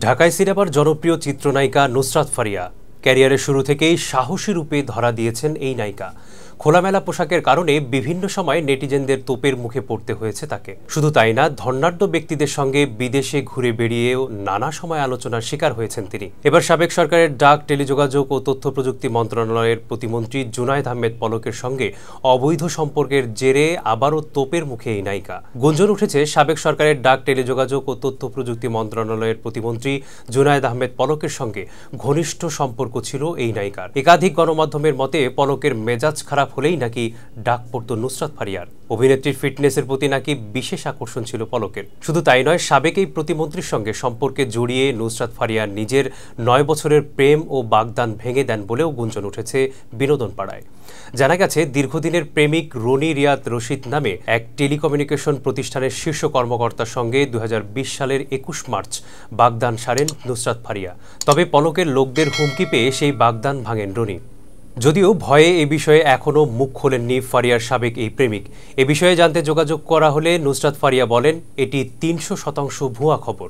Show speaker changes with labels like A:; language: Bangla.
A: ঢাকায় সিনেমার জনপ্রিয় চিত্রনায়িকা নুসরাত ফারিয়া ক্যারিয়ারের শুরু থেকেই সাহসী রূপে ধরা দিয়েছেন এই নায়িকা। খোলামেলা পোশাকের কারণে বিভিন্ন সময় নেটিজেনদের তোপের মুখে পড়তে হয়েছে তাকে। শুধু তাই না, ধনাঢ্য ব্যক্তিদের সঙ্গে বিদেশে ঘুরে বেড়িয়েও নানা সময় আলোচনার শিকার হয়েছেন তিনি। এবার সাবেক সরকারের ডাক, টেলিযোগাযোগ ও তথ্য প্রযুক্তি মন্ত্রণালয়ের প্রতিমন্ত্রী জুনায়েদ আহমেদ পলকের সঙ্গে অবৈধ সম্পর্কের জেরে আবারও তোপের মুখে এই নায়িকা। গুঞ্জন উঠেছে সাবেক সরকারের ডাক, টেলিযোগাযোগ ও তথ্য প্রযুক্তি মন্ত্রণালয়ের প্রতিমন্ত্রী জুনায়েদ আহমেদ পলকের সঙ্গে ঘনিষ্ঠ সম্পর্ক ছিল এই নায়িকার। একাধিক গণমাধ্যমের মতে পলকের মেজাজ খারাপ হলেই নাকি ডাক পড়ত নুসরাত ফারিয়ার। অভিনেত্রীর ফিটনেসের প্রতি নাকি বিশেষ আকর্ষণ ছিল পলকের। শুধু তাই নয়, সাবেক এই প্রতিমন্ত্রীর সঙ্গে সম্পর্কে জড়িয়ে নুসরাত ফারিয়া নিজের 9 বছরের প্রেম ও বাগদান ভেঙে দেন বলেও গুঞ্জন উঠেছে বিনোদন পাড়ায়। জানা গেছে, দীর্ঘদিনের প্রেমিক রনি রিয়াদ রশিদ নামে এক টেলিকমিউনিকেশন প্রতিষ্ঠানের শীর্ষ কর্মকর্তার সঙ্গে 2020 সালের 21 মার্চ বাগদান সারেন নুসরাত ফারিয়া। তবে পলকের লোকদের হুমকি পেয়ে সেই বাগদান ভাঙেন রনি। যদিও ভয়ে এ বিষয়ে এখনও মুখ খোলেননি ফারিয়ার সাবেক এই প্রেমিক। এ বিষয়ে জানতে যোগাযোগ করা হলে নুসরাত ফারিয়া বলেন, এটি 300% ভুয়া খবর।